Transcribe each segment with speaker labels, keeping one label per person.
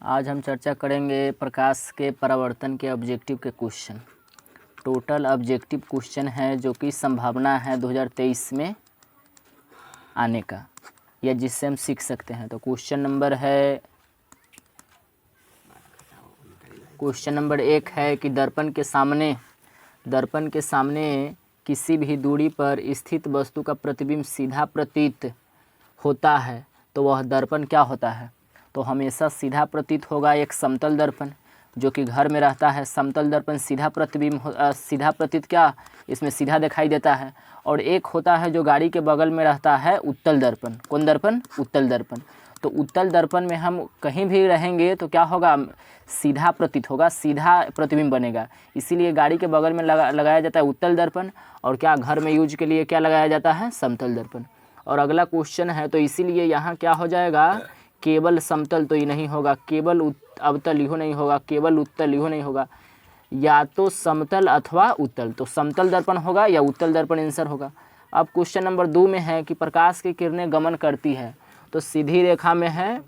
Speaker 1: आज हम चर्चा करेंगे प्रकाश के परावर्तन के ऑब्जेक्टिव के क्वेश्चन। टोटल ऑब्जेक्टिव क्वेश्चन है जो कि संभावना है 2023 में आने का या जिससे हम सीख सकते हैं। तो क्वेश्चन नंबर 1 है कि दर्पण के सामने किसी भी दूरी पर स्थित वस्तु का प्रतिबिंब सीधा प्रतीत होता है तो वह दर्पण क्या होता है। तो हमेशा सीधा प्रतीत होगा एक समतल दर्पण जो कि घर में रहता है। समतल दर्पण सीधा प्रतीत क्या इसमें सीधा दिखाई देता है। और एक होता है जो गाड़ी के बगल में रहता है उत्तल दर्पण। कौन दर्पण? उत्तल दर्पण। तो उत्तल दर्पण में हम कहीं भी रहेंगे तो क्या होगा, सीधा प्रतीत होगा, सीधा प्रतिबिंब बनेगा। इसीलिए गाड़ी के बगल में लगाया जाता है उत्तल दर्पण और क्या घर में यूज के लिए क्या लगाया जाता है, समतल दर्पण। और अगला क्वेश्चन है तो इसीलिए यहाँ क्या हो जाएगा, केवल समतल तो ये नहीं होगा, केवल अवतल इहो नहीं होगा, केवल उत्तल इहो नहीं होगा, या तो समतल अथवा उत्तल। तो समतल दर्पण होगा या उत्तल दर्पण आंसर होगा। अब क्वेश्चन नंबर 2 में है कि प्रकाश की किरणें गमन करती है तो सीधी रेखा में है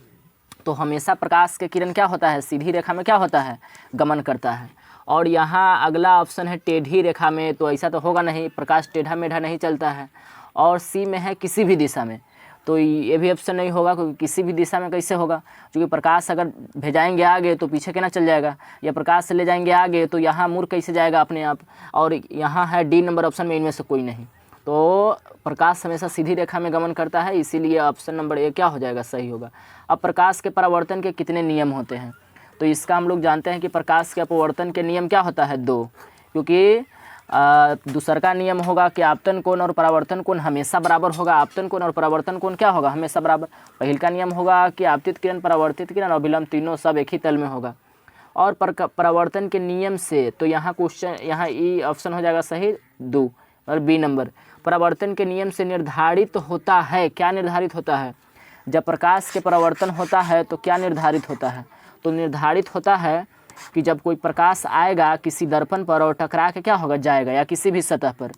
Speaker 1: तो हमेशा प्रकाश के किरण क्या होता है, सीधी रेखा में क्या होता है, गमन करता है। और यहाँ अगला ऑप्शन है टेढ़ी रेखा में, तो ऐसा तो होगा नहीं, प्रकाश टेढ़ा मेढ़ा नहीं चलता है। और सी में है किसी भी दिशा में, तो ये भी ऑप्शन नहीं होगा क्योंकि किसी भी दिशा में कैसे होगा, क्योंकि प्रकाश अगर भेजाएंगे आगे तो पीछे क्या चल जाएगा, या प्रकाश से ले जाएंगे आगे तो यहाँ मुड़ कैसे जाएगा अपने आप। और यहाँ है डी नंबर ऑप्शन में, इनमें से कोई नहीं। तो प्रकाश हमेशा सीधी रेखा में गमन करता है, इसीलिए ऑप्शन नंबर ए क्या हो जाएगा, सही होगा। अब प्रकाश के परावर्तन के कितने नियम होते हैं, तो इसका हम लोग जानते हैं कि प्रकाश के अपवर्तन के नियम क्या होता है, 2। क्योंकि दूसरा का नियम होगा कि आपतन कोण और परावर्तन कोण हमेशा बराबर होगा। आपतन कोण और परावर्तन कोण क्या होगा, हमेशा बराबर। पहिल का नियम होगा कि आपतित किरण, परावर्तित किरण और विलंब तीनों सब एक ही तल में होगा। और परावर्तन के नियम से तो यहाँ क्वेश्चन, यहाँ ई ऑप्शन हो जाएगा सही 2 और बी नंबर। परावर्तन के नियम से निर्धारित होता है, क्या निर्धारित होता है, जब प्रकाश के परावर्तन होता है तो क्या निर्धारित होता है, तो निर्धारित होता है कि जब कोई प्रकाश आएगा किसी दर्पण पर और टकरा के क्या होगा, जाएगा या किसी भी सतह पर,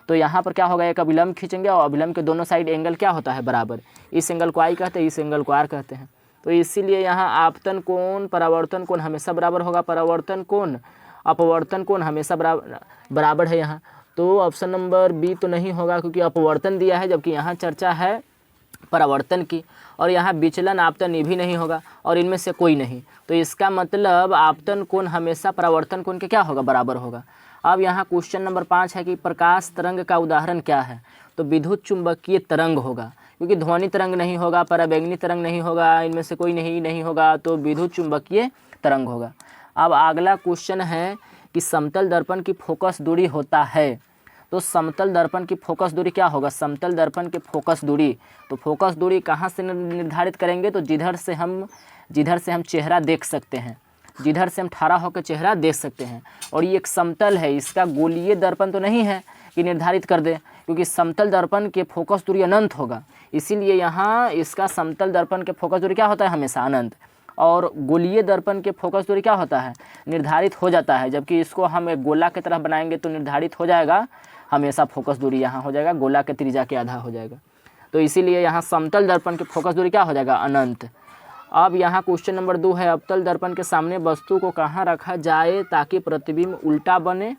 Speaker 1: तो यहाँ पर क्या होगा, एक अभिलंब खींचेंगे और अभिलंब के दोनों साइड एंगल क्या होता है, बराबर। इस एंगल को आई कहते हैं, इस एंगल को आर कहते हैं। तो इसीलिए यहाँ आपतन कोण परावर्तन कोण हमेशा बराबर होगा, परावर्तन कोण अपवर्तन कोण हमेशा बराबर है यहाँ। तो ऑप्शन नंबर बी तो नहीं होगा क्योंकि अपवर्तन दिया है, जबकि यहाँ चर्चा है परावर्तन की। और यहाँ विचलन आपतन ये भी नहीं होगा और इनमें से कोई नहीं। तो इसका मतलब आपतन कोण हमेशा परावर्तन कोण के क्या होगा, बराबर होगा। अब यहाँ क्वेश्चन नंबर 5 है कि प्रकाश तरंग का उदाहरण क्या है, तो विद्युत चुंबकीय तरंग होगा, क्योंकि ध्वनि तरंग नहीं होगा, पराबैंगनी तरंग नहीं होगा, इनमें से कोई नहीं होगा, तो विद्युत चुंबकीय तरंग होगा। अब अगला क्वेश्चन है कि समतल दर्पण की फोकस दूरी होता है, तो समतल दर्पण की फोकस दूरी क्या होगा, समतल दर्पण की फोकस दूरी, तो फोकस दूरी कहाँ से निर्धारित करेंगे, तो जिधर से हम चेहरा देख सकते हैं, जिधर से हम ठहरा होकर चेहरा देख सकते हैं। और ये एक समतल है, इसका गोलीय दर्पण तो नहीं है कि निर्धारित कर दे, क्योंकि समतल दर्पण के फोकस दूरी अनंत होगा, इसीलिए यहाँ इसका समतल दर्पण के फोकस दूरी क्या होता है, हमेशा अनंत। और गोलीय दर्पण के फोकस दूरी क्या होता है, निर्धारित हो जाता है, जबकि इसको हम एक गोला की तरह बनाएंगे तो निर्धारित हो जाएगा हमेशा फोकस दूरी यहाँ हो जाएगा, गोला के त्रिज्या के आधा हो जाएगा। तो इसीलिए यहाँ समतल दर्पण की फोकस दूरी क्या हो जाएगा, अनंत। अब यहाँ क्वेश्चन नंबर 2 है, अवतल दर्पण के सामने वस्तु को कहाँ रखा जाए ताकि प्रतिबिंब उल्टा बने,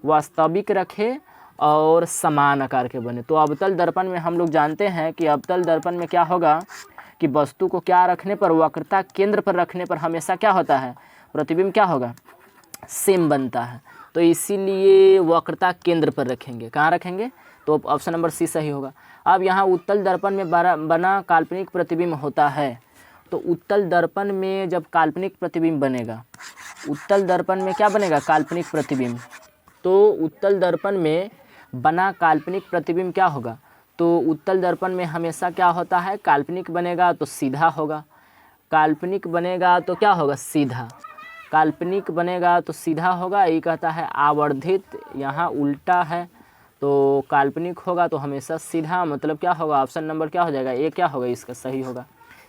Speaker 1: वास्तविक रखे और समान आकार के बने। तो अवतल दर्पण में हम लोग जानते हैं कि अवतल दर्पण में क्या होगा कि वस्तु को क्या रखने पर, वक्रता केंद्र पर रखने पर हमेशा क्या होता है, प्रतिबिंब क्या होगा, सेम बनता है। तो इसीलिए वक्रता केंद्र पर रखेंगे, कहाँ रखेंगे, तो ऑप्शन नंबर सी सही होगा। अब यहाँ उत्तल दर्पण में बना काल्पनिक प्रतिबिंब होता है, तो उत्तल दर्पण में जब काल्पनिक प्रतिबिंब बनेगा, उत्तल दर्पण में क्या बनेगा, काल्पनिक प्रतिबिंब, तो उत्तल दर्पण में बना काल्पनिक प्रतिबिंब क्या होगा, तो उत्तल दर्पण में हमेशा क्या होता है, काल्पनिक बनेगा तो सीधा होगा, काल्पनिक बनेगा तो क्या होगा, सीधा, काल्पनिक बनेगा तो सीधा होगा। ये कहता है आवर्धित, यहाँ उल्टा है, तो काल्पनिक होगा तो हमेशा सीधा, मतलब क्या होगा, ऑप्शन नंबर क्या हो जाएगा, ए क्या होगा, इसका सही होगा,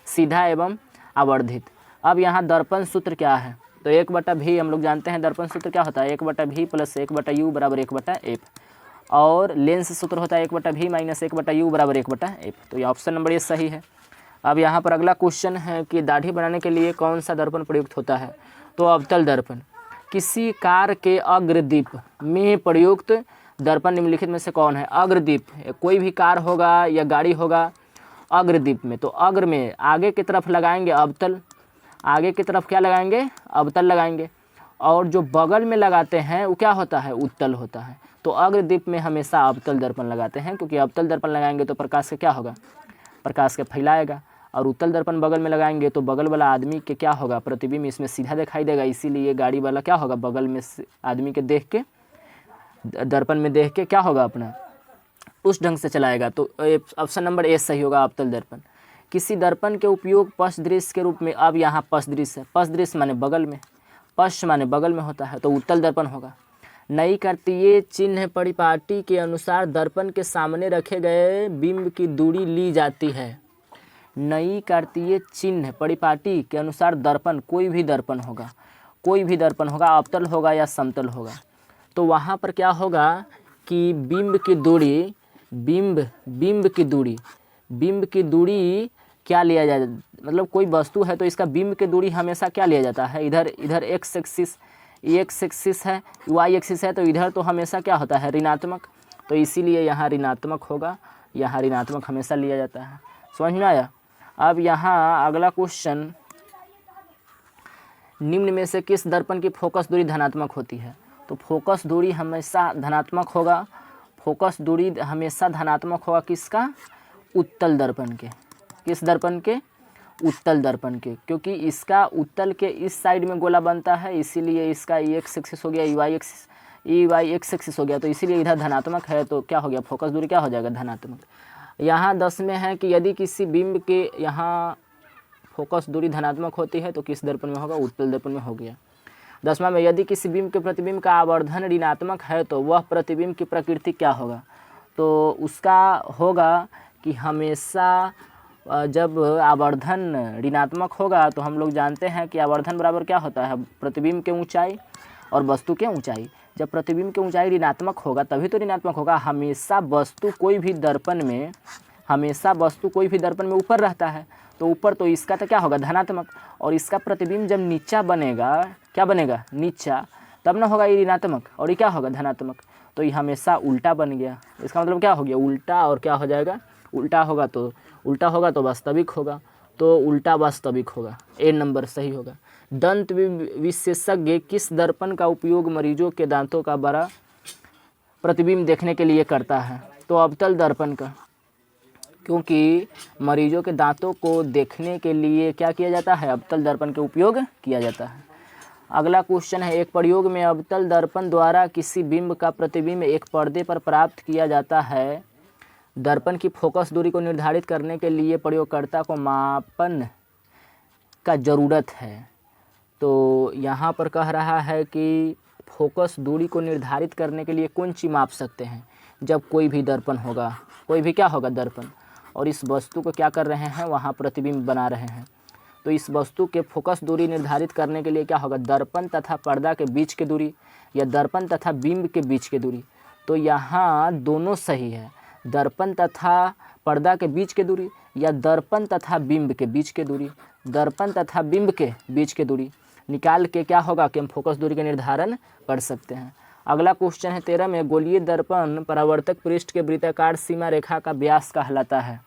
Speaker 1: सीधा एवं आवर्धित। अब यहाँ दर्पण सूत्र क्या है, तो 1/v हम लोग जानते हैं दर्पण सूत्र क्या होता है, 1/v + 1/u बराबर 1/f। और लेंस सूत्र होता है 1/v - 1/u बराबर 1/f। तो ये ऑप्शन नंबर ये सही है। अब यहाँ पर अगला क्वेश्चन है कि दाढ़ी बनाने के लिए कौन सा दर्पण प्रयुक्त होता है? तो अवतल दर्पण। किसी कार के अग्रदीप में प्रयुक्त दर्पण निम्नलिखित में से कौन है? अग्रदीप, कोई भी कार होगा या गाड़ी होगा अग्रदीप में, तो अग्र में आगे की तरफ लगाएंगे अवतल, आगे की तरफ क्या लगाएंगे? अवतल लगाएंगे, और जो बगल में लगाते हैं वो क्या होता है? उत्तल होता है। तो अग्रदीप में हमेशा अवतल दर्पण लगाते हैं, क्योंकि अवतल दर्पण लगाएंगे तो प्रकाश का क्या होगा? प्रकाश के फैलाएगा। और उत्तल दर्पण बगल में लगाएंगे तो बगल वाला आदमी के क्या होगा? प्रतिबिंब इसमें सीधा दिखाई देगा, इसीलिए गाड़ी वाला क्या होगा? बगल में आदमी के देख के, दर्पण में देख के क्या होगा? अपना उस ढंग से चलाएगा। तो ऑप्शन नंबर ए सही होगा, अवतल दर्पण। किसी दर्पण के उपयोग पश्च दृश्य के रूप में, अब यहाँ पश्च दृश्य है, पश्च दृश्य माने बगल में, पश्च माने बगल में होता है, तो उत्तल दर्पण होगा। नई कार्तीय चिन्ह परिपाटी के अनुसार दर्पण के सामने रखे गए बिंब की दूरी ली जाती है। नई कार्तीय चिन्ह परिपाटी के अनुसार दर्पण, कोई भी दर्पण होगा, कोई भी दर्पण होगा, अवतल होगा या समतल होगा, तो वहाँ पर क्या होगा कि बिंब की दूरी, बिंब की दूरी क्या लिया जाए? मतलब कोई वस्तु है तो इसका बिंब की दूरी हमेशा क्या लिया जाता है? इधर एक्स एक्सिस है, वाई एक्सिस है, तो इधर तो हमेशा क्या होता है? ऋणात्मक, तो इसीलिए यहाँ ऋणात्मक होगा, यहाँ ऋणात्मक हमेशा लिया जाता है। समझ में आया? अब यहाँ अगला क्वेश्चन, निम्न में से किस दर्पण की फोकस दूरी धनात्मक होती है? तो फोकस दूरी हमेशा धनात्मक होगा, फोकस दूरी हमेशा धनात्मक होगा किसका? उत्तल दर्पण के। किस दर्पण के? उत्तल दर्पण के, क्योंकि इसका उत्तल के इस साइड में गोला बनता है, इसीलिए इसका ई एक्स एक्सिस हो गया, ई वाई एक्स एक्सिस हो गया, तो इसीलिए इधर धनात्मक है, तो क्या हो गया? फोकस दूरी क्या हो जाएगा? धनात्मक। यहाँ 10 में है कि यदि किसी बिंब के यहाँ फोकस दूरी धनात्मक होती है तो किस दर्पण में होगा? उत्तल दर्पण में हो गया। 10वां में यदि किसी बिंब के प्रतिबिंब का आवर्धन ऋणात्मक है तो वह प्रतिबिंब की प्रकृति क्या होगा? तो उसका होगा कि हमेशा जब आवर्धन ऋणात्मक होगा तो हम लोग जानते हैं कि आवर्धन बराबर क्या होता है? प्रतिबिंब के ऊंचाई और वस्तु के ऊंचाई। जब प्रतिबिंब की ऊंचाई ऋणात्मक होगा तभी तो ऋणात्मक होगा। हमेशा वस्तु कोई भी दर्पण में ऊपर रहता है, तो ऊपर, तो इसका तो क्या होगा? धनात्मक। और इसका प्रतिबिंब जब नीचा बनेगा, क्या बनेगा? नीचा, तब ना होगा ये ऋणात्मक, और ये क्या होगा? धनात्मक। तो ये हमेशा उल्टा बन गया। इसका मतलब क्या हो गया? उल्टा, और क्या हो जाएगा? उल्टा होगा तो वास्तविक होगा, तो उल्टा वास्तविक होगा। ए नंबर सही होगा। दंत विशेषज्ञ किस दर्पण का उपयोग मरीजों के दांतों का बड़ा प्रतिबिंब देखने के लिए करता है? तो अवतल दर्पण का, क्योंकि मरीजों के दांतों को देखने के लिए क्या किया जाता है? अवतल दर्पण का उपयोग किया जाता है। अगला क्वेश्चन है, एक प्रयोग में अवतल दर्पण द्वारा किसी बिंब का प्रतिबिंब एक पर्दे पर प्राप्त किया जाता है। दर्पण की फोकस दूरी को निर्धारित करने के लिए प्रयोगकर्ता को मापन का ज़रूरत है। तो यहाँ पर कह रहा है कि फोकस दूरी को निर्धारित करने के लिए कौन सी माप सकते हैं? जब कोई भी दर्पण होगा, कोई भी क्या होगा? दर्पण, और इस वस्तु को क्या कर रहे हैं? वहाँ प्रतिबिंब बना रहे हैं, तो इस वस्तु के फोकस दूरी निर्धारित करने के लिए क्या होगा? दर्पण तथा पर्दा के बीच की दूरी या दर्पण तथा बिंब के बीच की दूरी। तो यहाँ दोनों सही है, दर्पण तथा पर्दा के बीच की दूरी या दर्पण तथा बिंब के बीच की दूरी। दर्पण तथा बिंब के बीच की दूरी निकाल के क्या होगा कि हम फोकस दूरी का निर्धारण कर सकते हैं। अगला क्वेश्चन है 13 में, गोलीय दर्पण परावर्तक पृष्ठ के वृत्ताकार सीमा रेखा का व्यास कहलाता है।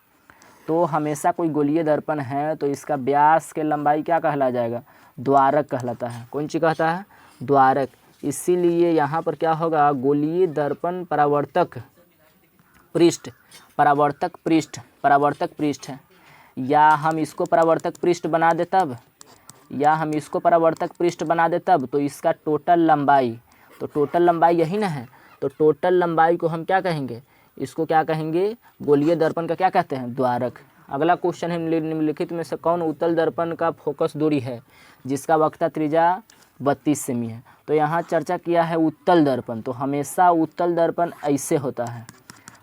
Speaker 1: तो हमेशा कोई गोलीय दर्पण है तो इसका व्यास के लंबाई क्या कहला जाएगा? द्वारक कहलाता है। कौन ची कहता है? द्वारक। इसीलिए यहाँ पर क्या होगा? गोलीय दर्पण परावर्तक पृष्ठ है, या हम इसको परावर्तक पृष्ठ बना दे तब, तो इसका टोटल लंबाई, तो टोटल लंबाई यही ना है, तो टोटल लंबाई को हम क्या कहेंगे? इसको क्या कहेंगे? गोलीय दर्पण का क्या कहते हैं? द्वारक। अगला क्वेश्चन है, निम्नलिखित में से कौन उत्तल दर्पण का फोकस दूरी है जिसका वक्रता त्रिज्या 32 सेमी है? तो यहाँ चर्चा किया है उत्तल दर्पण, तो हमेशा उत्तल दर्पण ऐसे होता है,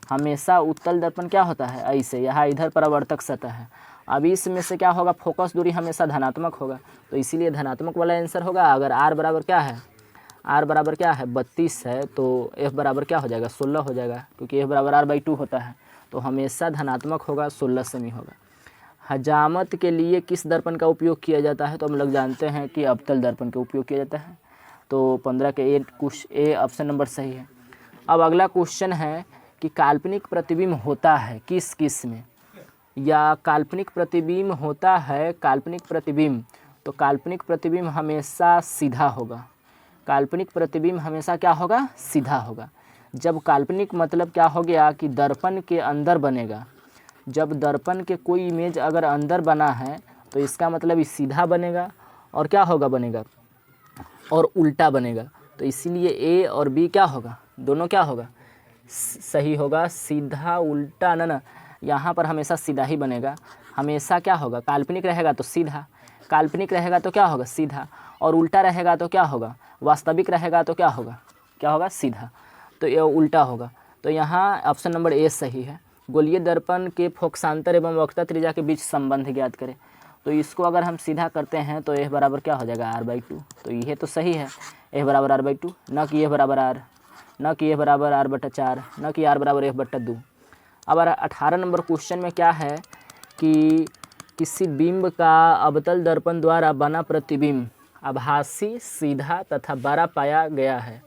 Speaker 1: हमेशा उत्तल दर्पण क्या होता है? ऐसे। यहाँ इधर परावर्तक सतह है। अब इसमें से क्या होगा? फोकस दूरी हमेशा धनात्मक होगा, तो इसीलिए धनात्मक वाला आंसर होगा। अगर आर बराबर क्या है? 32 है, तो एफ बराबर क्या हो जाएगा? 16 हो जाएगा, क्योंकि एफ बराबर r/2 होता है, तो हमेशा धनात्मक होगा, 16 सेमी होगा। हजामत के लिए किस दर्पण का उपयोग किया जाता है? तो हम लोग जानते हैं कि अवतल दर्पण का उपयोग किया जाता है। तो 15 के ए ऑप्शन नंबर सही है। अब अगला क्वेश्चन है कि काल्पनिक प्रतिबिंब होता है किस किस में, या काल्पनिक प्रतिबिंब होता है काल्पनिक प्रतिबिंब। तो काल्पनिक प्रतिबिंब हमेशा सीधा होगा। काल्पनिक प्रतिबिंब हमेशा क्या होगा? सीधा होगा। जब काल्पनिक मतलब क्या हो गया कि दर्पण के अंदर बनेगा। जब दर्पण के कोई इमेज अगर अंदर बना है तो इसका मतलब ये सीधा बनेगा और क्या होगा बनेगा, और उल्टा बनेगा। तो इसीलिए ए और बी क्या होगा? दोनों क्या होगा? सही होगा। सीधा उल्टा ना, यहाँ पर हमेशा सीधा ही बनेगा। हमेशा क्या होगा? काल्पनिक रहेगा तो सीधा, काल्पनिक रहेगा तो क्या होगा? सीधा, और उल्टा रहेगा तो क्या होगा? वास्तविक रहेगा तो क्या होगा? क्या होगा? सीधा। तो ये उल्टा होगा। तो यहाँ ऑप्शन नंबर ए सही है। गोलीय दर्पण के फोकसांतर एवं वक्रता त्रिज्या के बीच संबंध ज्ञात करें। तो इसको अगर हम सीधा करते हैं तो ए बराबर क्या हो जाएगा? r/2। तो ये तो सही है, ए बराबर r/2, न कि ए बराबर r, न कि ए बराबर r/4, न कि r बराबर f/2। अब 18 नंबर क्वेश्चन में क्या है कि किसी बिंब का अवतल दर्पण द्वारा बना प्रतिबिंब आभासी, सीधा तथा बड़ा पाया गया है।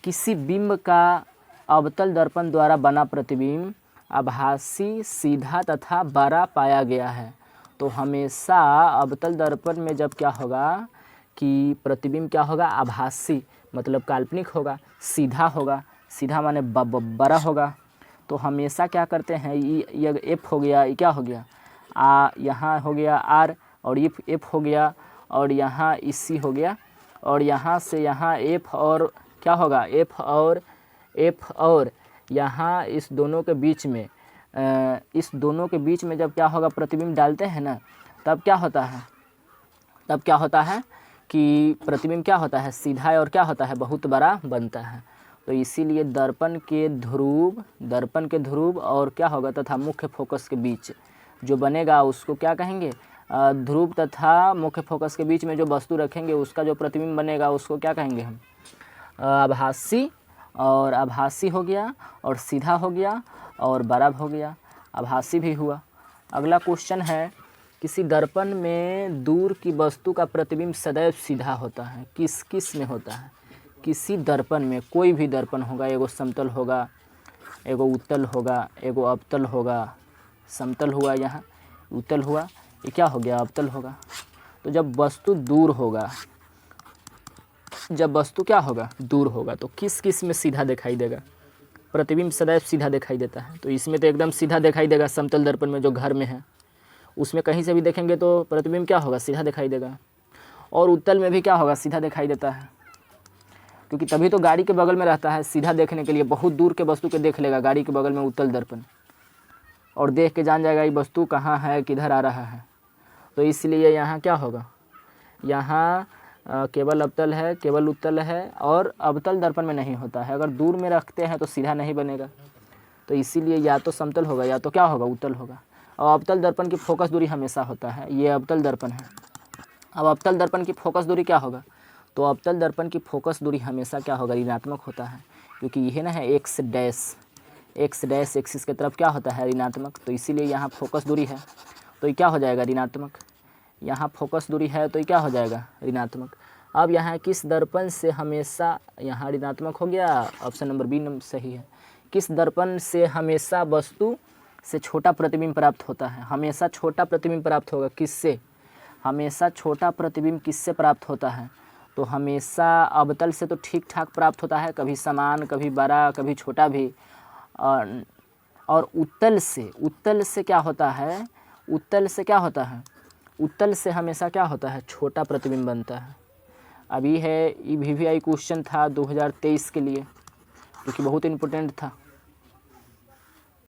Speaker 1: किसी बिंब का अवतल दर्पण द्वारा बना प्रतिबिंब आभासी, सीधा तथा बड़ा पाया गया है। तो हमेशा अवतल दर्पण में जब क्या होगा कि प्रतिबिंब क्या होगा? आभासी मतलब काल्पनिक होगा, सीधा होगा, सीधा माने बड़ा होगा। तो हमेशा क्या करते हैं, ये एफ हो गया, ये क्या हो गया? यहाँ हो गया आर, और ये एफ हो गया, और यहाँ इसी हो गया, और यहाँ से यहाँ एफ, और क्या होगा? एफ और यहाँ इस दोनों के बीच में इस दोनों के बीच में जब क्या होगा? प्रतिबिंब डालते हैं ना, तब क्या होता है? तब क्या होता है कि प्रतिबिंब क्या होता है? सीधा है, और क्या होता है? बहुत बड़ा बनता है। तो इसीलिए दर्पण के ध्रुव और क्या होगा तथा मुख्य फोकस के बीच जो बनेगा उसको क्या कहेंगे? ध्रुव तथा मुख्य फोकस के बीच में जो वस्तु रखेंगे उसका जो प्रतिबिंब बनेगा उसको क्या कहेंगे हम? आभासी। और आभासी हो गया, और सीधा हो गया, और बड़ा हो गया, आभासी भी हुआ। अगला क्वेश्चन है, किसी दर्पण में दूर की वस्तु का प्रतिबिंब सदैव सीधा होता है। किस किस में होता है? किसी दर्पण में, कोई भी दर्पण होगा, एगो समतल होगा, एगो उत्तल होगा, एगो अवतल होगा। समतल हुआ, यहाँ उत्तल हुआ, ये क्या हो गया? अवतल होगा। तो जब वस्तु दूर होगा, जब वस्तु क्या होगा? दूर होगा, तो किस किस में सीधा दिखाई देगा? प्रतिबिंब सदैव सीधा दिखाई देता है। तो इसमें तो एकदम सीधा दिखाई देगा। समतल दर्पण में जो घर में है उसमें कहीं से भी देखेंगे तो प्रतिबिंब क्या होगा? सीधा दिखाई देगा। और उत्तल में भी क्या होगा? सीधा दिखाई देता है, क्योंकि तभी तो गाड़ी के बगल में रहता है सीधा देखने के लिए। बहुत दूर के वस्तु के देख लेगा गाड़ी के बगल में उत्तल दर्पण, और देख के जान जाएगा ये वस्तु कहाँ है, किधर आ रहा है। तो इसलिए यहाँ क्या होगा? यहाँ केवल अवतल है, केवल उत्तल है, और अवतल दर्पण में नहीं होता है। अगर दूर में रखते हैं तो सीधा नहीं बनेगा। तो इसीलिए या तो समतल होगा या तो क्या होगा? उत्तल होगा। और अवतल दर्पण की फोकस दूरी हमेशा होता है। ये अवतल दर्पण है। अब अवतल दर्पण की फोकस दूरी क्या होगा? तो अवतल दर्पण की फोकस दूरी हमेशा क्या होगा? ऋणात्मक होता है, क्योंकि यह ना है एक्स डैश एक्सिस की तरफ क्या होता है? ऋणात्मक। तो इसीलिए यहाँ फोकस दूरी है तो ये क्या हो जाएगा? ऋणात्मक। यहाँ फोकस दूरी है तो ये क्या हो जाएगा? ऋणात्मक। अब यहाँ किस दर्पण से हमेशा, यहाँ ऋणात्मक हो गया, ऑप्शन नंबर बी सही है। किस दर्पण से हमेशा वस्तु से छोटा प्रतिबिंब प्राप्त होता है? हमेशा छोटा प्रतिबिंब प्राप्त होगा। किससे? हमेशा छोटा प्रतिबिंब किससे प्राप्त होता है? तो हमेशा अवतल से तो ठीक ठाक प्राप्त होता है, कभी समान, कभी बड़ा, कभी छोटा भी। और उत्तल से क्या होता है? उत्तल से क्या होता है? उत्तल से हमेशा क्या होता है? छोटा प्रतिबिंब बनता है। अभी है VVI क्वेश्चन था 2023 के लिए, जो कि बहुत इम्पोर्टेंट था।